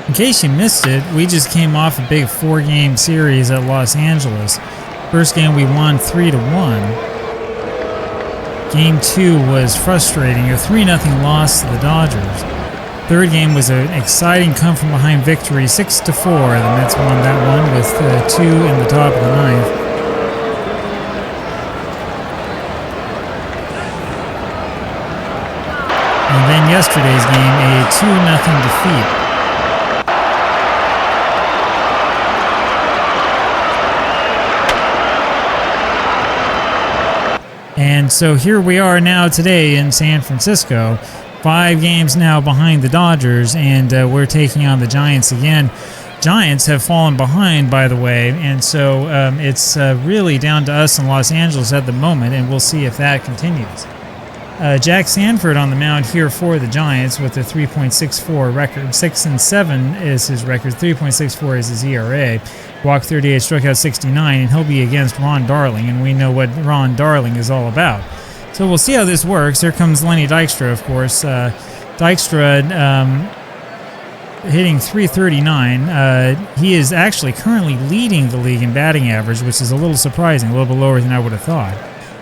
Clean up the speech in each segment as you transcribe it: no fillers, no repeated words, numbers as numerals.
In case you missed it, we just came off a big 4-game series at Los Angeles. First game we won 3-1. Game 2 was frustrating, a 3-0 loss to the Dodgers. Third game was an exciting come-from-behind victory, 6-4. The Mets won that one with 2 in the top of the ninth. And then yesterday's game, a 2-0 defeat. And so here we are now today in San Francisco. 5 games now behind the Dodgers, and we're taking on the Giants again. Giants have fallen behind, by the way, and so it's really down to us in Los Angeles at the moment, and we'll see if that continues. Jack Sanford on the mound here for the Giants with a 3.64 record. 6-7 is his record. 3.64 is his ERA. Walked 38, struck out 69, and he'll be against Ron Darling, and we know what Ron Darling is all about. So we'll see how this works. Here comes Lenny Dykstra, of course. Dykstra hitting .339. He is actually currently leading the league in batting average, which is a little surprising, a little bit lower than I would have thought.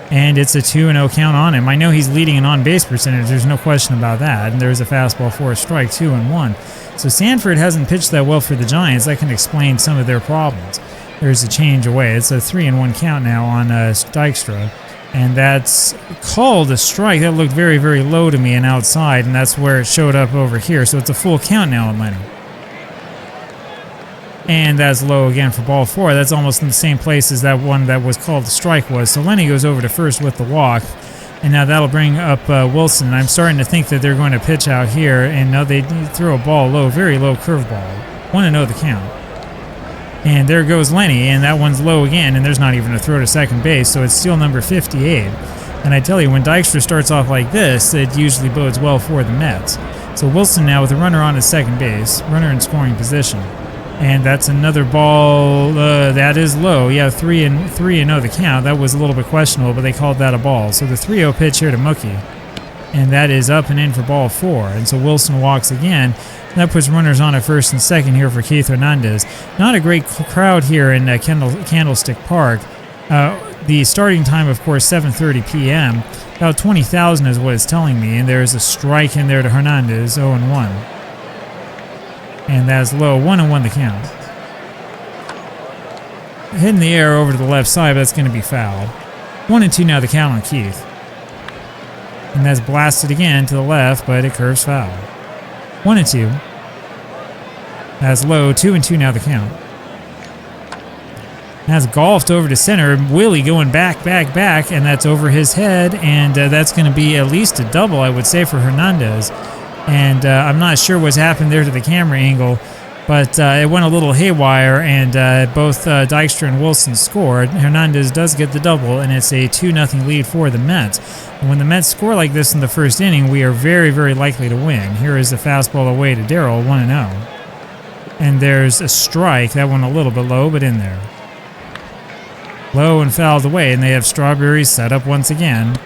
And it's a 2-0 count on him. I know he's leading in on-base percentage. There's no question about that. And there's a fastball for a strike, 2-1. So Sanford hasn't pitched that well for the Giants. That can explain some of their problems. There's a change away. It's a 3-1 count now on Dykstra. And that's called a strike. That looked very, very low to me and outside, and that's where it showed up over here. So it's a full count now on Lenny. And that's low again for ball 4. That's almost in the same place as that one that was called the strike was. So Lenny goes over to first with the walk. And now that'll bring up Wilson. I'm starting to think that they're going to pitch out here. And now they throw a ball low, very low curveball. 1-0 the count. And there goes Lenny, and that one's low again, and there's not even a throw to second base, so it's steal number 58. And I tell you, when Dykstra starts off like this, it usually bodes well for the Mets. So Wilson now with a runner on his second base, runner in scoring position. And that's another ball that is low. Yeah, 3-0 the count. That was a little bit questionable, but they called that a ball. So the 3-0 pitch here to Mookie. And that is up and in for ball 4. And so Wilson walks again. That puts runners on at first and second here for Keith Hernandez. Not a great crowd here in Candlestick Park. The starting time, of course, 7:30 p.m. About 20,000 is what it's telling me. And there's a strike in there to Hernandez, 0-1. And that's low, 1-1 the count. Hitting the air over to the left side, but that's going to be foul. 1-2 now the count on Keith. And that's blasted again to the left, but it curves foul. 1-2. That's low, 2-2 now the count. That's golfed over to center. Willie going back, and that's over his head, and that's going to be at least a double, I would say, for Hernandez. And I'm not sure what's happened there to the camera angle, but it went a little haywire, and both Dykstra and Wilson scored. Hernandez does get the double, and it's a 2-0 lead for the Mets. And when the Mets score like this in the first inning, we are very, very likely to win. Here is the fastball away to Darryl, 1-0. And there's a strike. That one a little bit low, but in there. Low and fouled away, and they have Strawberry set up once again.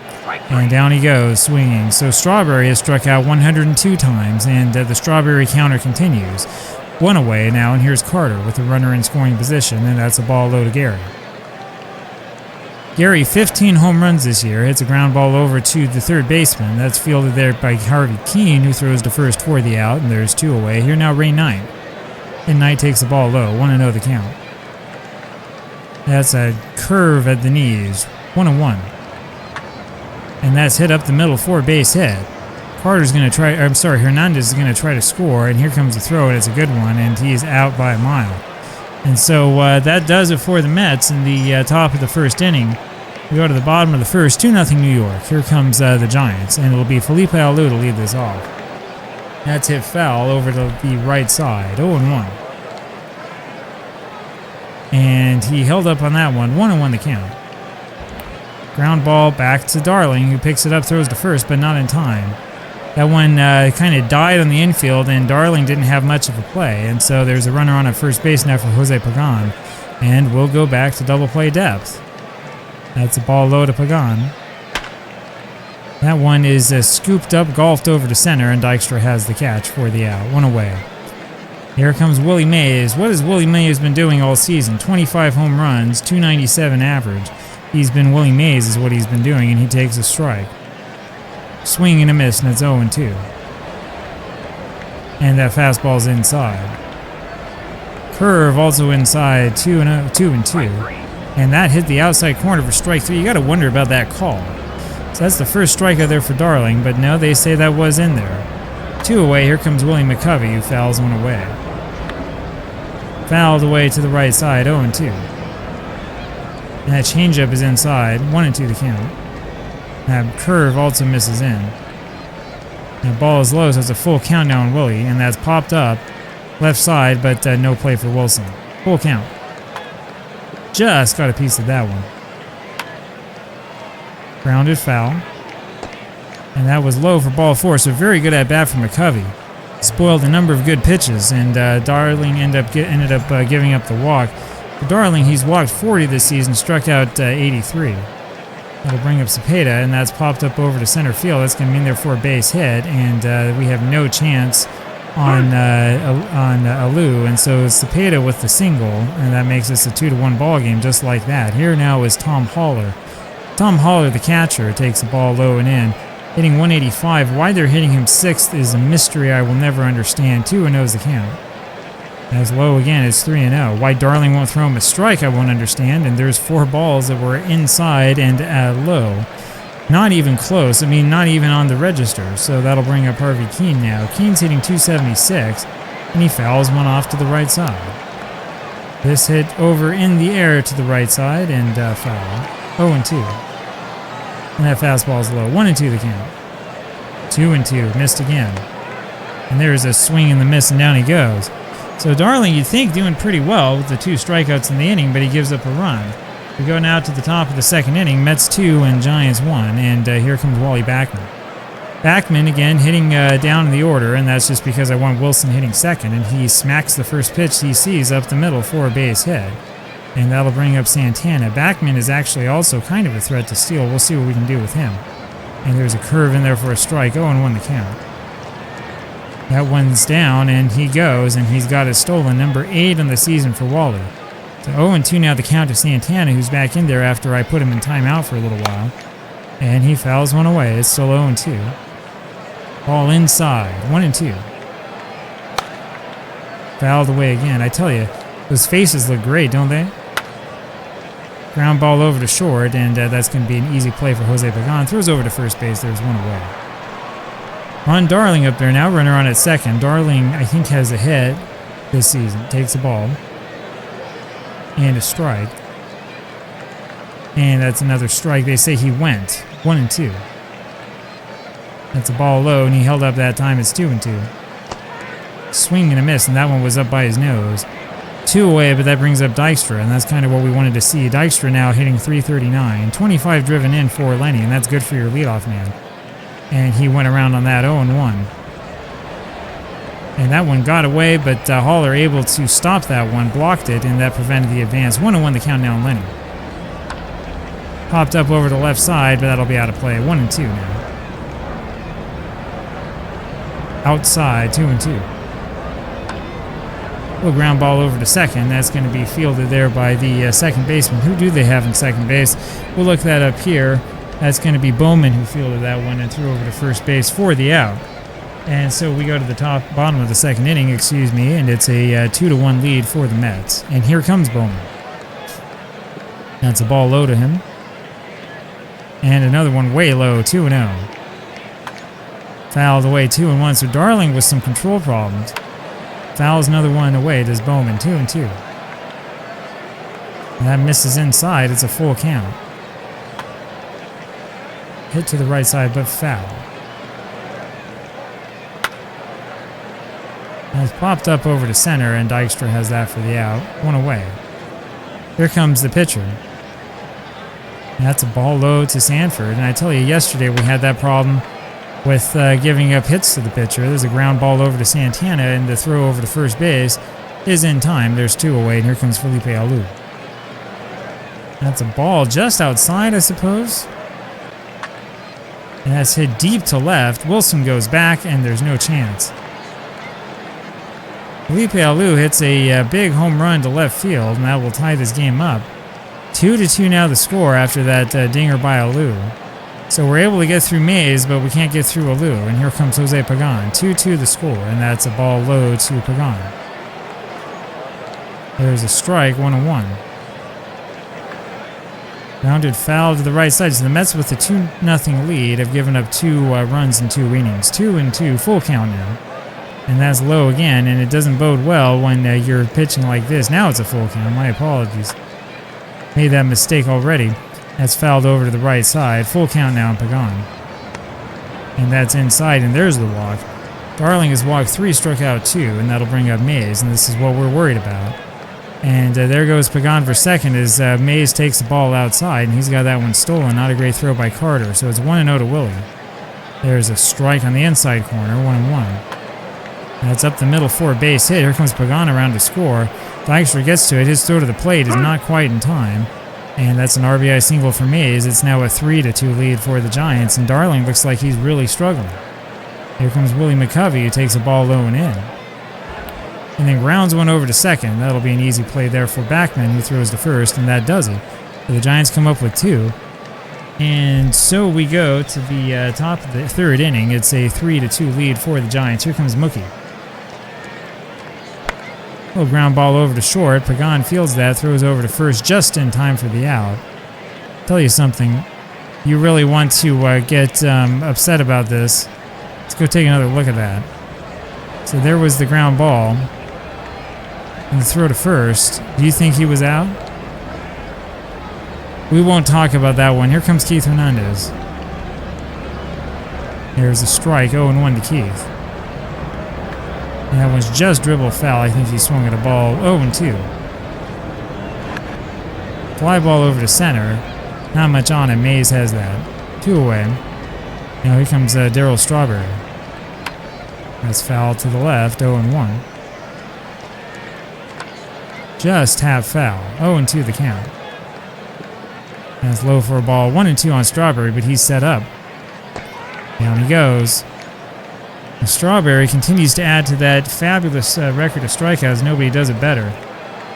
And down he goes, swinging. So Strawberry has struck out 102 times, and the Strawberry counter continues. 1 away now, and here's Carter with the runner in scoring position, and that's a ball low to Gary. Gary, 15 home runs this year, hits a ground ball over to the third baseman. That's fielded there by Harvey Keene, who throws to first for the out, and there's 2 away. Here now Ray Knight. And Knight takes the ball low, 1-0 the count. That's a curve at the knees, 1-1. And that's hit up the middle for a base hit. Hernandez is going to try to score, and here comes the throw, and it's a good one, and he's out by a mile. And so that does it for the Mets in the top of the first inning. We go to the bottom of the first, 2-0 New York. Here comes the Giants, and it'll be Felipe Alou to lead this off. That's hit foul over to the right side, 0-1. And he held up on that one, 1-1 the count. Ground ball back to Darling, who picks it up, throws to first, but not in time. That one kind of died on the infield, and Darling didn't have much of a play. And so there's a runner on at first base now for Jose Pagan. And we'll go back to double play depth. That's a ball low to Pagan. That one is scooped up, golfed over to center, and Dykstra has the catch for the out. 1 away. Here comes Willie Mays. What has Willie Mays been doing all season? 25 home runs, 297 average. He's been Willie Mays is what he's been doing, and he takes a strike. Swing and a miss, and it's 0-2. And that fastball's inside. Curve also inside, 2-2. And that hit the outside corner for strike 3. You got to wonder about that call. So that's the first strikeout there for Darling, but no, they say that was in there. 2 away. Here comes Willie McCovey, who fouls 1 away. Fouled away to the right side, 0-2. And that changeup is inside, 1-2 the count. That curve also misses in. That ball is low, so it's a full count now on Willie, and that's popped up left side, but no play for Wilson. Full count. Just got a piece of that one. Grounded foul. And that was low for ball 4, so very good at bat for McCovey. Spoiled a number of good pitches, and Darling ended up giving up the walk. For Darling, he's walked 40 this season, struck out 83. That'll bring up Cepeda, and that's popped up over to center field. That's going to mean they're for a base hit, and we have no chance on Alou, and so Cepeda with the single, and that makes this a 2-1 ball game just like that. Here now is Tom Haller. Tom Haller, the catcher, takes the ball low and in, hitting 185. Why they're hitting him 6th is a mystery I will never understand. 2-0 is the count. As low again, it's 3-0. Why Darling won't throw him a strike, I won't understand. And there's 4 balls that were inside and low. Not even close. I mean, not even on the register. So that'll bring up Harvey Keene now. Keene's hitting 276, and he fouls 1 off to the right side. This hit over in the air to the right side and foul. 0-2. And that fastball's low. 1-2 the count. 2-2. Missed again. And there's a swing and the miss, and down he goes. So Darling, you'd think, doing pretty well with the 2 strikeouts in the inning, but he gives up a run. We go now to the top of the 2nd inning. Mets 2 and Giants 1, and here comes Wally Backman. Backman, again, hitting down in the order, and that's just because I want Wilson hitting 2nd, and he smacks the first pitch he sees up the middle for a base hit. And that'll bring up Santana. Backman is actually also kind of a threat to steal. We'll see what we can do with him. And there's a curve in there for a strike. 0-1 the count. That one's down, and he goes, and he's got a stolen, number 8 on the season for Wally. So 0-2 now the count to Santana, who's back in there after I put him in timeout for a little while. And he fouls 1 away. It's still 0-2. Ball inside, 1-2. Fouled away again. I tell you, those faces look great, don't they? Ground ball over to short, and that's going to be an easy play for Jose Pagan. Throws over to first base. There's 1 away. On Darling up there now, runner on at 2nd. Darling, I think, has a hit this season. Takes the ball. And a strike. And that's another strike. They say he went. 1-2. That's a ball low, and he held up that time. It's 2-2. Swing and a miss, and that one was up by his nose. 2 away, but that brings up Dykstra, and that's kind of what we wanted to see. Dykstra now hitting 339. 25 driven in for Lenny, and that's good for your leadoff man. And he went around on that 0-1. And that one got away, but Haller able to stop that one, blocked it, and that prevented the advance. 1-1 the count now on Lenny. Popped up over the left side, but that'll be out of play. 1-2 now. Outside, 2-2. Little ground ball over to 2nd. That's going to be fielded there by the second baseman. Who do they have in second base? We'll look that up here. That's going to be Bowman who fielded that one and threw over to first base for the out. And so we go to the bottom of the 2nd inning, and it's a 2-1 lead for the Mets. And here comes Bowman. That's a ball low to him. And another one way low, 2-0. Fouled away, 2-1. So Darling with some control problems. Fouls another one away, does Bowman, 2-2. And that misses inside, it's a full count. Hit to the right side, but foul. And it's popped up over to center, and Dykstra has that for the out. 1 away. Here comes the pitcher. And that's a ball low to Sanford. And I tell you, yesterday we had that problem with giving up hits to the pitcher. There's a ground ball over to Santana, and the throw over to first base is in time. There's 2 away, and here comes Felipe Alou. That's a ball just outside, I suppose. And that's hit deep to left. Wilson goes back, and there's no chance. Felipe Alou hits a big home run to left field, and that will tie this game up. 2-2 now the score after that dinger by Alou. So we're able to get through Mays, but we can't get through Alou. And here comes Jose Pagan. 2-2 the score, and that's a ball low to Pagan. There's a strike, 1-1. Rounded foul to the right side. So the Mets with the 2-0 lead have given up 2 runs in 2 innings. 2-2, full count now. And that's low again, and it doesn't bode well when you're pitching like this. Now it's a full count. My apologies. Made that mistake already. That's fouled over to the right side. Full count now on Pagan. And that's inside, and there's the walk. Darling has walked 3, struck out 2, and that'll bring up Mays, and this is what we're worried about. And there goes Pagan for second as Mays takes the ball outside, and he's got that one stolen. Not a great throw by Carter, so it's 1-0 to Willie. There's a strike on the inside corner, 1-1. That's up the middle for a base hit. Here comes Pagan around to score. Dykstra gets to it. His throw to the plate is not quite in time. And that's an RBI single for Mays. It's now a 3-2 lead for the Giants, and Darling looks like he's really struggling. Here comes Willie McCovey, who takes the ball low and in. And then grounds one over to second. That'll be an easy play there for Backman, who throws to first, and that does it. So the Giants come up with 2. And so we go to the top of the 3rd inning. It's a 3-2 lead for the Giants. Here comes Mookie. Little ground ball over to short. Pagan fields that, throws over to first just in time for the out. Tell you something, you really want to get upset about this. Let's go take another look at that. So there was the ground ball. And the throw to first. Do you think he was out? We won't talk about that one. Here comes Keith Hernandez. There's a strike, 0-1 to Keith. And that one's just dribble foul. I think he swung at a ball 0-2. Fly ball over to center. Not much on it. Mays has that. 2 away. Now here comes Darryl Strawberry. That's foul to the left, 0-1. Just half foul. 0-2 the count. That's low for a ball. 1-2 on Strawberry, but he's set up. Down he goes. And Strawberry continues to add to that fabulous record of strikeouts. Nobody does it better.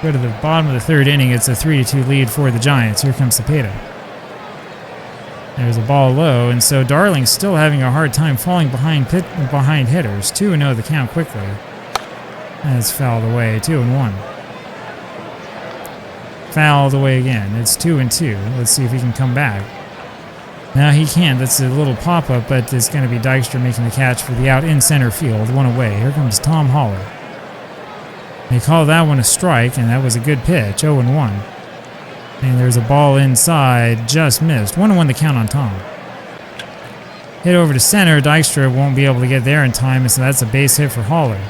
Go to the bottom of the 3rd inning. It's a 3-2 lead for the Giants. Here comes Cepeda. There's a ball low, and so Darling's still having a hard time falling behind hitters. 2-0 the count quickly. That's fouled away. 2-1. Fouled away again. It's 2-2. Let's see if he can come back. No, he can't. That's a little pop-up, but it's going to be Dykstra making the catch for the out in center field. 1 away. Here comes Tom Haller. They call that one a strike, and that was a good pitch. 0-1. And there's a ball inside. Just missed. 1-1 the count on Tom. Hit over to center. Dykstra won't be able to get there in time, and so that's a base hit for Haller.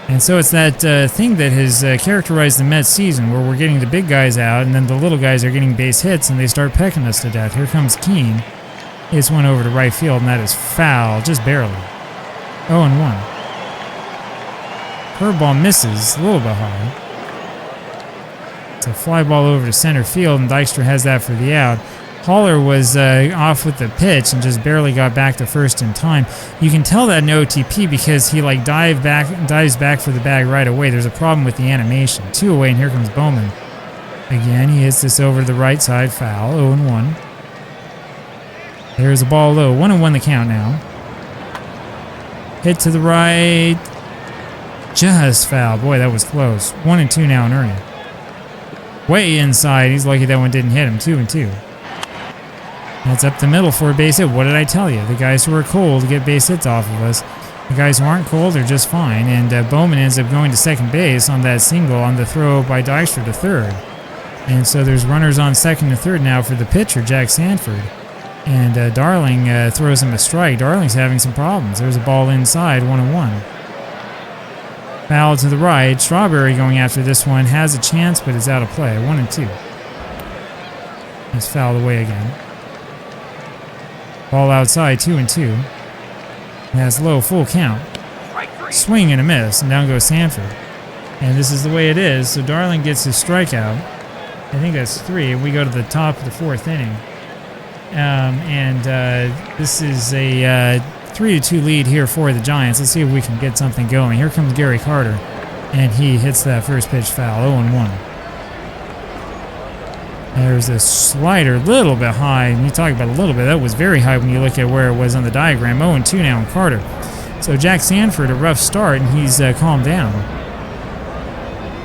And so it's that thing that has characterized the Mets season, where we're getting the big guys out, and then the little guys are getting base hits, and they start pecking us to death. Here comes Keene. Hits one over to right field, and that is foul, just barely. 0-1. Curveball misses, a little bit high. It's a fly ball over to center field, and Dykstra has that for the out. Haller was off with the pitch and just barely got back to first in time. You can tell that in OOTP because he dives back for the bag right away. There's a problem with the animation. 2 away, and here comes Bowman. Again, he hits this over to the right side, foul, 0-1. There's a ball low, 1-1 the count now. Hit to the right, just foul. Boy, that was close. 1-2 now in Ernie. Way inside, he's lucky that one didn't hit him, 2-2. That's up the middle for a base hit. What did I tell you? The guys who are cold get base hits off of us. The guys who aren't cold are just fine. And Bowman ends up going to second base on that single on the throw by Dykstra to third. And so there's runners on second and third now for the pitcher, Jack Sanford. And Darling throws him a strike. Darling's having some problems. There's a ball inside, 1-1. Foul to the right. Strawberry going after this one. Has a chance, but it's out of play. 1-2. He's fouled away again. Ball outside, 2-2. That's low, full count. Swing and a miss, and down goes Sanford. And this is the way it is. So Darling gets his strikeout. I think that's 3, and we go to the top of the 4th inning. This is a 3-2 lead here for the Giants. Let's see if we can get something going. Here comes Gary Carter. And he hits that first pitch foul, 0-1. There's a slider, a little bit high. And you talk about a little bit, that was very high when you look at where it was on the diagram. 0-2 now in Carter. So Jack Sanford, a rough start, and he's calmed down.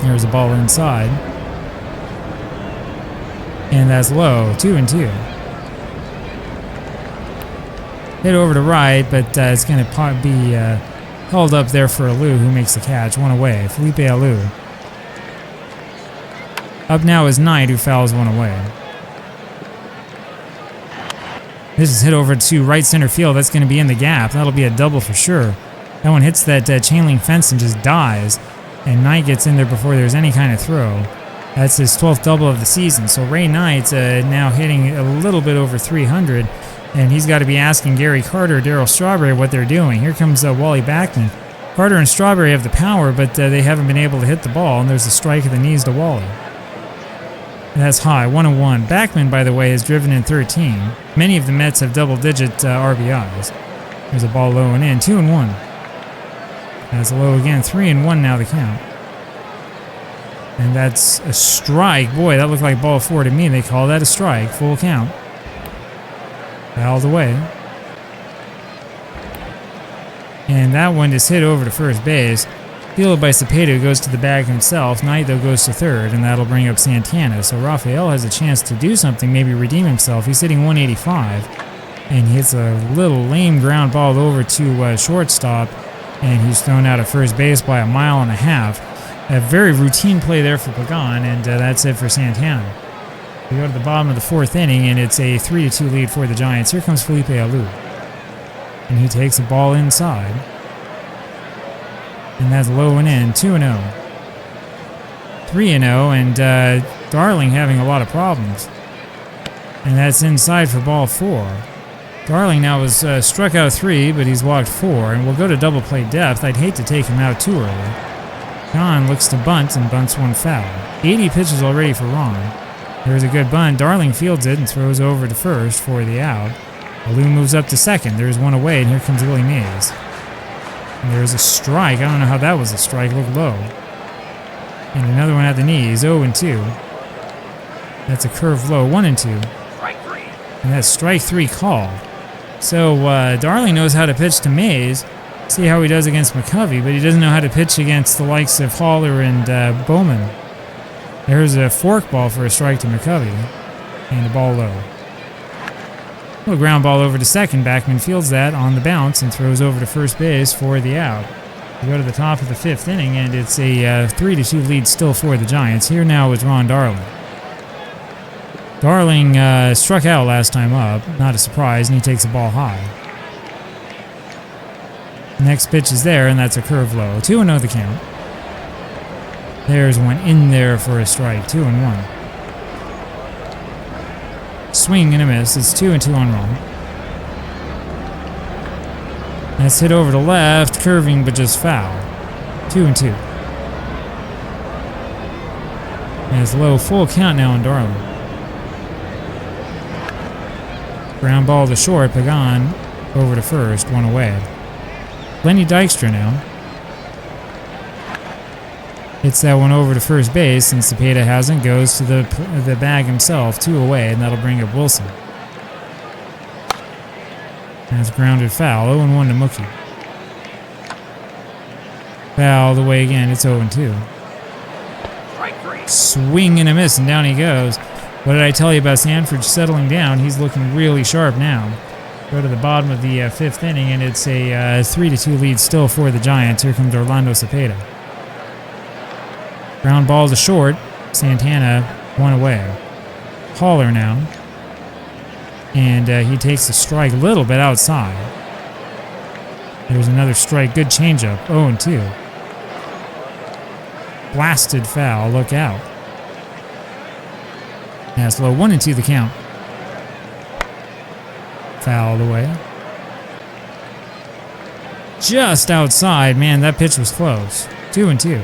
There's a ball inside. And that's low, 2-2. Hit over to right, but it's going to be held up there for Alou, who makes the catch. One away. Felipe Alou. Up now is Knight, who fouls one away. This is hit over to right center field. That's going to be in the gap. That'll be a double for sure. That one hits that chain link fence and just dies. And Knight gets in there before there's any kind of throw. That's his 12th double of the season. So Ray Knight now hitting a little bit over 300. And he's got to be asking Gary Carter, Darryl Strawberry what they're doing. Here comes Wally Backman. Carter and Strawberry have the power, but they haven't been able to hit the ball. And there's a strike at the knees to Wally. And that's high, 1-1. Backman, by the way, has driven in 13. Many of the Mets have double-digit RBIs. There's a ball low and in, 2-1. That's low again, 3-1 now the count. And that's a strike. Boy, that looked like ball 4 to me. They call that a strike, full count. Fouled away. And that one is hit over to first base. Fielded by Cepeda, who goes to the bag himself. Knight, though, goes to third, and that'll bring up Santana. So Rafael has a chance to do something, maybe redeem himself. He's hitting 185, and he hits a little lame ground ball over to shortstop, and he's thrown out at first base by 1.5 miles. A very routine play there for Pagan, and that's it for Santana. We go to the bottom of the 4th inning, and it's a 3-2 lead for the Giants. Here comes Felipe Alou, and he takes a ball inside. And that's low and in, 2-0. 3-0, and Darling having a lot of problems. And that's inside for ball 4. Darling now was struck out 3, but he's walked 4, and we'll go to double play depth. I'd hate to take him out too early. John looks to bunt and bunts one foul. 80 pitches already for Ron. There's a good bunt. Darling fields it and throws over to first for the out. Alou moves up to second. There's one away, and here comes Willie Mays. And there's a strike. I don't know how that was a strike. Looked low. And another one at the knees. 0-2. That's a curve low. 1-2. And that's strike 3 call. So Darling knows how to pitch to Mays. See how he does against McCovey, but he doesn't know how to pitch against the likes of Haller and Bowman. There's a fork ball for a strike to McCovey. And a ball low. A ground ball over to second. Backman fields that on the bounce and throws over to first base for the out. We go to the top of the 5th inning, and it's a 3-2 lead still for the Giants. Here now is Ron Darling. Darling struck out last time up. Not a surprise, and he takes the ball high. Next pitch is there, and that's a curve low. 2-0 the count. There's one in there for a strike. 2-1. Swing and a miss. It's 2-2 on Ron. That's hit over to left, curving but just foul. 2-2. And it's low, full count now on Darling. Ground ball to short, Pagan over to first, one away. Lenny Dykstra now. Hits that one over to first base, and Cepeda hasn't. Goes to the bag himself, 2 away, and that'll bring up Wilson. That's grounded foul, 0-1 to Mookie. Foul away again, it's 0-2. Swing and a miss, and down he goes. What did I tell you about Sanford settling down? He's looking really sharp now. Go to the bottom of the 5th inning, and it's a 3-2 lead still for the Giants. Here comes Orlando Cepeda. Ground ball to short. Santana, one away. Haller now. And he takes a strike a little bit outside. There's another strike. Good changeup. 0-2. Blasted foul. Look out. That's low. 1-2 the count. Fouled away. Just outside. Man, that pitch was close. 2-2.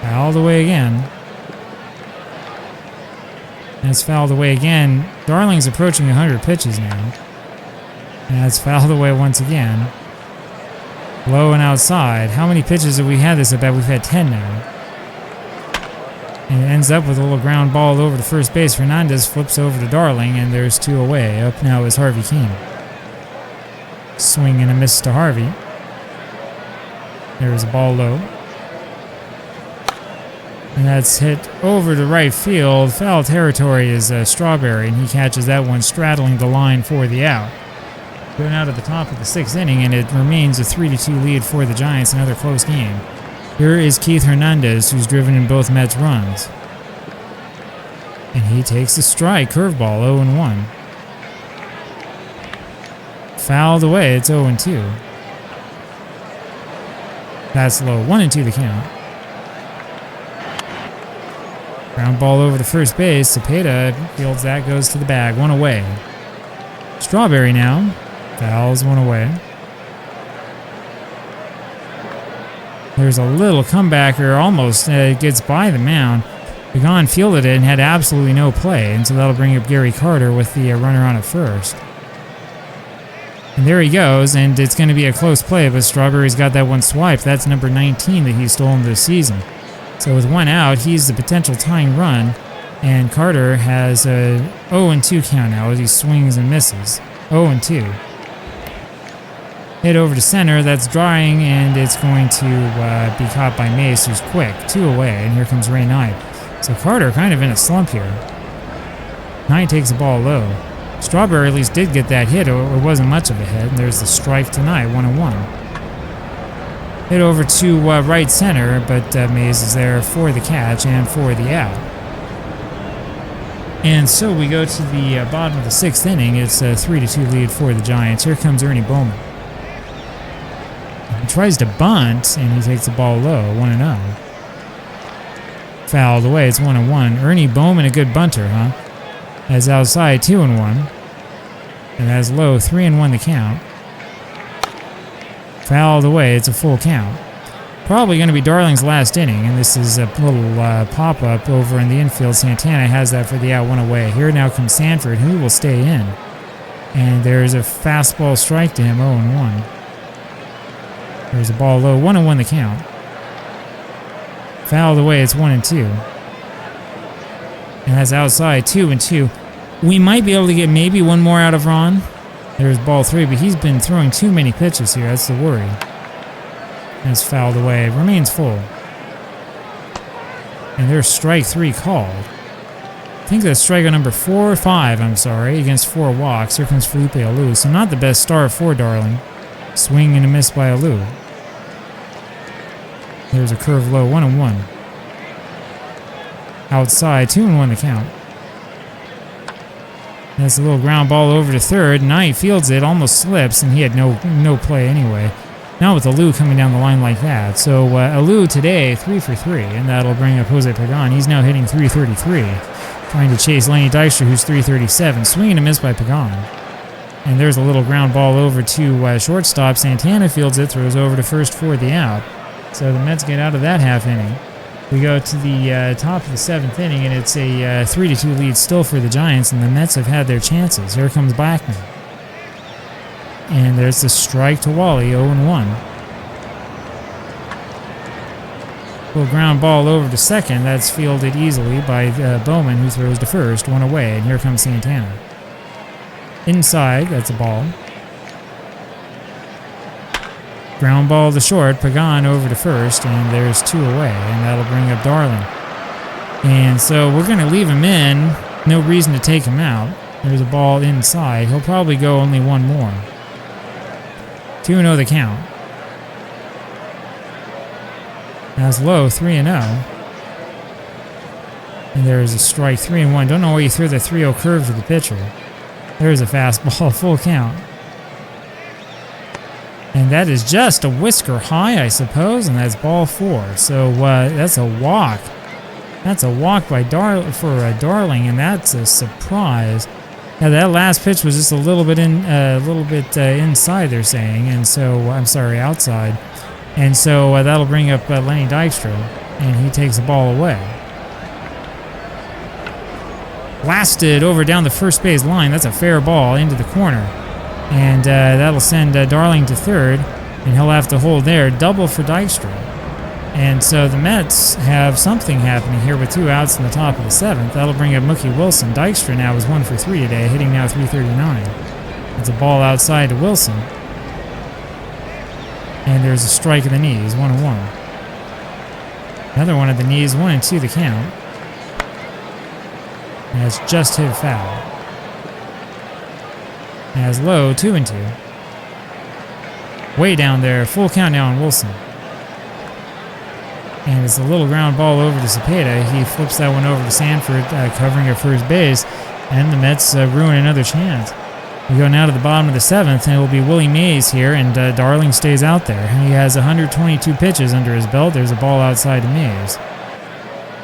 Fouled away again. That's fouled away again. Darling's approaching 100 pitches now. And that's fouled away once again. Low and outside. How many pitches have we had this at bat? We've had 10 now. And it ends up with a little ground ball over to first base. Hernandez flips over to Darling, and there's 2 away. Up now is Harvey Keene. Swing and a miss to Harvey. There's a ball low. And that's hit over to right field. Foul territory is Strawberry, and he catches that one straddling the line for the out. Going out at the top of the 6th inning, and it remains a 3-2 lead for the Giants. Another close game. Here is Keith Hernandez, who's driven in both Mets runs. And he takes a strike. Curveball, 0-1. Fouled away, it's 0-2. That's low. 1-2 the count. Ground ball over to first base. Cepeda fields that, goes to the bag. 1 away. Strawberry now. Fouls 1 away. There's a little comebacker, almost gets by the mound. Pagan fielded it and had absolutely no play, and so that'll bring up Gary Carter with the runner on at first. And there he goes, and it's going to be a close play, but Strawberry's got that one swiped. That's number 19 that he's stolen this season. So with 1 out, he's the potential tying run, and Carter has a 0-2 count now as he swings and misses. 0-2. Hit over to center, that's drying, and it's going to be caught by Mace, who's quick. 2 away, and here comes Ray Knight. So Carter kind of in a slump here. Knight takes the ball low. Strawberry at least did get that hit, or it wasn't much of a hit. And there's the strike tonight, 1-1. Hit over to right center, but Mays is there for the catch and for the out. And so we go to the bottom of the 6th inning. It's a 3-2 lead for the Giants. Here comes Ernie Bowman. He tries to bunt, and he takes the ball low, 1-0. Fouled away, it's 1-1. Ernie Bowman, a good bunter, huh? Has outside 2-1. And has low, 3-1 the count. Fouled away, it's a full count. Probably going to be Darling's last inning, and this is a little pop-up over in the infield. Santana has that for the out, 1 away. Here now comes Sanford, who will stay in. And there's a fastball strike to him, 0-1. There's a ball low, 1-1 the count. Fouled away, it's 1-2. And that's outside, 2-2. We might be able to get maybe one more out of Ron. There's ball 3, but he's been throwing too many pitches here. That's the worry. That's fouled away. It remains full. And there's strike 3 called. I think that's strike number 4 or 5, I'm sorry, against 4 walks. Here comes Felipe Alou. So not the best start for Darling. Swing and a miss by Alou. There's a curve low, 1-1. Outside, 2-1 the count. That's a little ground ball over to third. Knight fields it, almost slips, and he had no play anyway. Not with Alou coming down the line like that. So Alou today, 3 for 3, and that'll bring up Jose Pagan. He's now hitting 333, trying to chase Lenny Dykstra, who's 337. Swing and a miss by Pagan. And there's a little ground ball over to shortstop. Santana fields it, throws over to first for the out. So the Mets get out of that half inning. We go to the top of the 7th inning, and it's a 3-2 lead still for the Giants, and the Mets have had their chances. Here comes Blackman. And there's the strike to Wally, 0-1. Little ground ball over to second. That's fielded easily by Bowman, who throws to first, 1 away, and here comes Santana. Inside, that's a ball. Ground ball to short, Pagan over to first, and there's 2 away, and that'll bring up Darling. And so we're going to leave him in. No reason to take him out. There's a ball inside. He'll probably go only 1 more. 2-0 the count. That's low, 3-0. And there's a strike, 3-1. Don't know why you threw the 3-0 curve to the pitcher. There's a fastball, full count. And that is just a whisker high, I suppose, and that's ball 4. So that's a walk. That's a walk by Darling, and that's a surprise. Now that last pitch was just a little bit inside, they're saying, and so I'm sorry, outside. And so that'll bring up Lenny Dykstra, and he takes the ball away. Blasted over down the first base line. That's a fair ball into the corner. And that'll send Darling to third. and he'll have to hold there. Double for Dykstra. And so the Mets have something happening here with 2 outs in the top of the 7th. That'll bring up Mookie Wilson. Dykstra now is 1 for 3 today, hitting now 339. It's a ball outside to Wilson. And there's a strike of the knees, 1-1. Another one of the knees, 1-2 the count. And it's just hit foul. As low, 2-2. Way down there, full count now on Wilson. And it's a little ground ball over to Cepeda. He flips that one over to Sanford, covering at first base. And the Mets ruin another chance. We go now to the bottom of the 7th, and it will be Willie Mays here, and Darling stays out there. He has 122 pitches under his belt. There's a ball outside to Mays.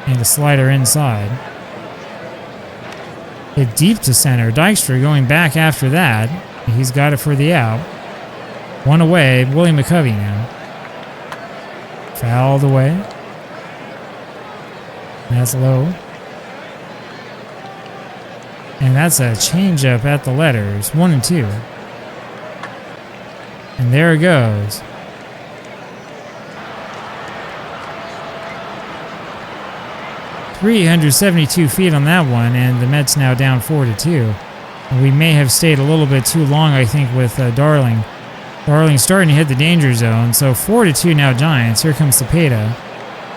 And a slider inside. Hit deep to center. Dykstra going back after that. He's got it for the out. 1 away. Willie McCovey now. Fouled away. That's low. And that's a changeup at the letters. 1-2. And there it goes. .372 feet on that one, and the Mets now down 4-2. And we may have stayed a little bit too long, I think, with Darling. Darling starting to hit the danger zone, so 4-2 now Giants. Here comes Cepeda.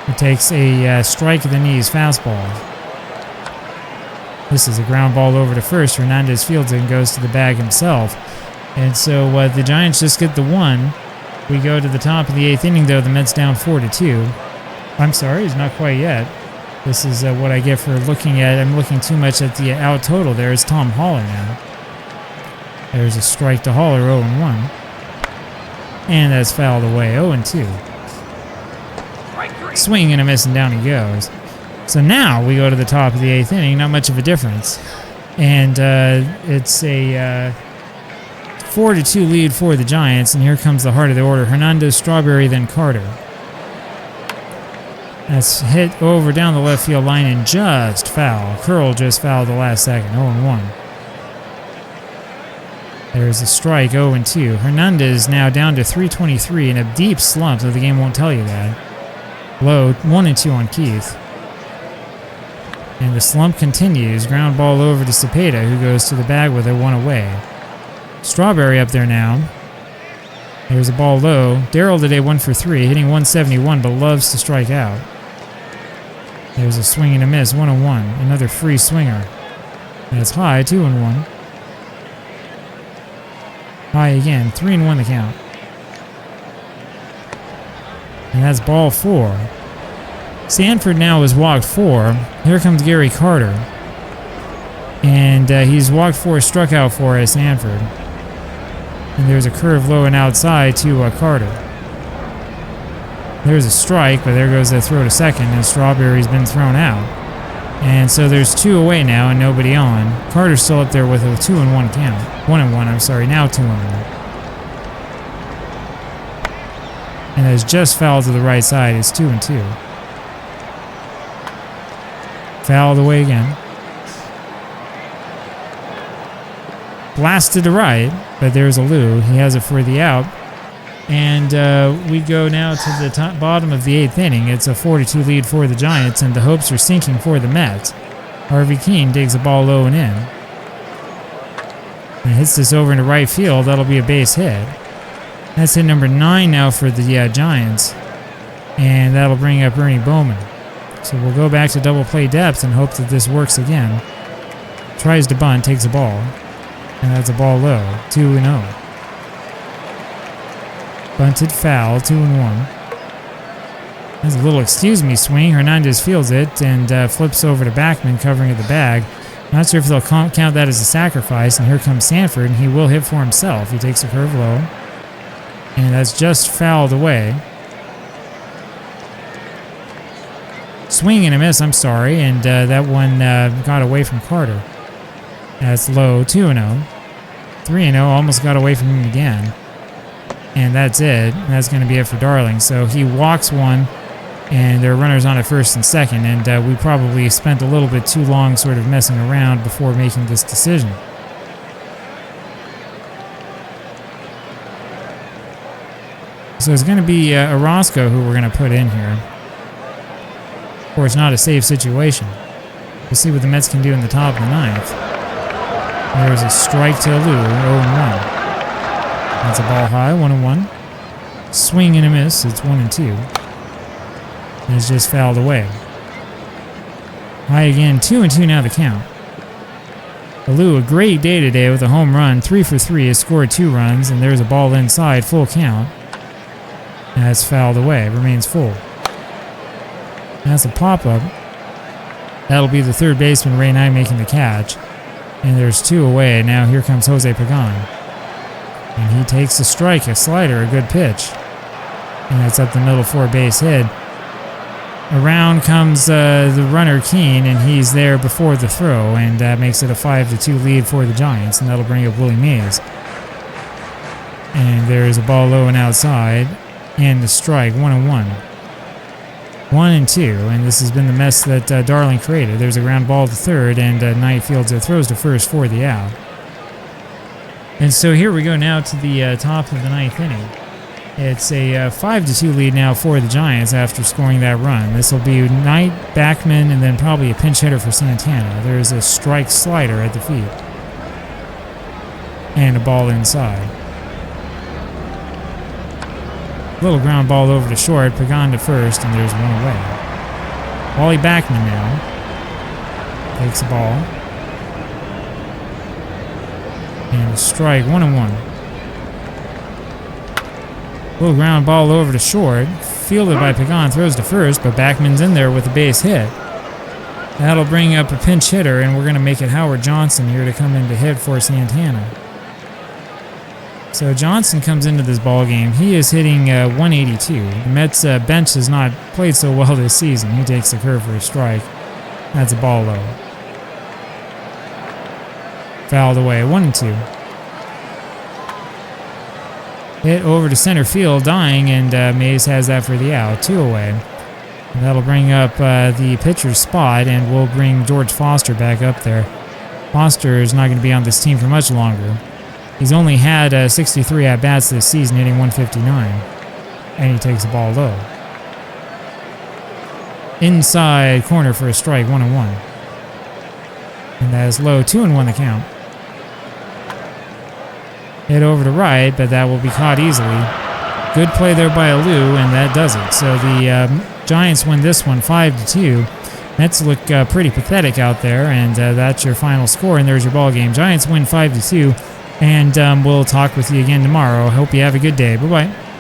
He takes a strike of the knees fastball. This is a ground ball over to first. Hernandez fields it and goes to the bag himself. And so the Giants just get the 1. We go to the top of the 8th inning, though. The Mets down 4-2. I'm sorry, it's not quite yet. This is what I get for looking at. I'm looking too much at the out total there. It's Tom Haller now. There's a strike to Haller, 0-1. And that's fouled away, 0-2. Swing and a miss, and down he goes. So now we go to the top of the 8th inning. Not much of a difference. And it's a 4-2 lead for the Giants. And here comes the heart of the order. Hernandez, Strawberry, then Carter. That's hit over down the left field line and just foul. Curl just fouled the last second, 0-1. There's a strike, 0-2. Hernandez now down to 323 in a deep slump, so the game won't tell you that. Low, 1-2 on Keith. And the slump continues. Ground ball over to Cepeda, who goes to the bag with it, 1 away. Strawberry up there now. There's a ball low. Darryl today 1 for 3, hitting 171, but loves to strike out. There's a swing and a miss, 1-1. Another free swinger. And it's high, 2-1. High again, 3-1 the count. And that's ball 4. Sanford now has walked 4. Here comes Gary Carter. And he's walked 4, struck out 4 as Sanford. And there's a curve low and outside to Carter. There's a strike, but there goes the throw to second, and Strawberry's been thrown out. And so there's 2 away now and nobody on. Carter's still up there with a 2-1 count. 1-1, I'm sorry, now 2-1. And has just fouled to the right side. It's 2-2. Fouled away again. Blasted to right, but there's a Lou. He has it for the out. And we go now to the bottom of the 8th inning. It's a 4-2 lead for the Giants, and the hopes are sinking for the Mets. Harvey Keene digs a ball low and in. And hits this over into right field. That'll be a base hit. That's hit number 9 now for the Giants. And that'll bring up Ernie Bowman. So we'll go back to double play depth and hope that this works again. Tries to bunt, takes a ball. And that's a ball low, 2-0. Bunted foul, 2-1. There's a little excuse me swing. Hernandez fields it and flips over to Backman, covering at the bag. Not sure if they'll count that as a sacrifice. And here comes Sanford, and he will hit for himself. He takes a curve low. And that's just fouled away. Swing and a miss, I'm sorry. And that one got away from Carter. That's low, 2-0. 3-0, almost got away from him again. And that's it. And that's going to be it for Darling. So he walks 1, and there are runners on at first and second. And we probably spent a little bit too long sort of messing around before making this decision. So it's going to be Orozco who we're going to put in here. Of course, not a safe situation. We'll see what the Mets can do in the top of the ninth. There's a strike to Lou, 0-1. That's a ball high, 1-1. Swing and a miss, it's 1-2. And it's just fouled away. High again, 2-2 now the count. Lou, a great day today with a home run, 3 for 3, has scored 2 runs, and there's a ball inside, full count. And that's fouled away, remains full. That's a pop-up. That'll be the third baseman, Ray Knight, making the catch. And there's 2 away. Now here comes Jose Pagan. And he takes a strike, a slider, a good pitch. And that's up the middle for a base hit. Around comes the runner Keane, and he's there before the throw, and that makes it a 5-2 lead for the Giants, and that'll bring up Willie Mays. And there's a ball low and outside, and the strike, 1-1. 1-2, and this has been the mess that Darling created. There's a ground ball to third, and Knight fields it, throws to first for the out. And so here we go now to the top of the ninth inning. It's a 5-2 lead now for the Giants after scoring that run. This will be Knight, Backman, and then probably a pinch hitter for Santana. There's a strike slider at the feet. And a ball inside. Little ground ball over to short, Pagan to first, and there's 1 away. Wally Backman now takes the ball. And a strike, 1-1. Little ground ball over to short, fielded by Pagan, throws to first, but Backman's in there with a base hit. That'll bring up a pinch hitter, and we're going to make it Howard Johnson here to come in to hit for Santana. So Johnson comes into this ball game. He is hitting 182. The Mets bench has not played so well this season. He takes the curve for a strike. That's a ball low. Fouled away, 1-2. Hit over to center field, dying, and Mays has that for the out. 2 away. And that'll bring up the pitcher's spot, and we'll bring George Foster back up there. Foster is not going to be on this team for much longer. He's only had 63 at-bats this season, hitting 159. And he takes the ball low. Inside corner for a strike, 1-1. And that is low, 2-1 the count. Hit over to right, but that will be caught easily. Good play there by Alou, and that does it. So the Giants win this one 5-2. Mets look pretty pathetic out there, and that's your final score, and there's your ball game. Giants win 5-2, and we'll talk with you again tomorrow. Hope you have a good day. Bye-bye.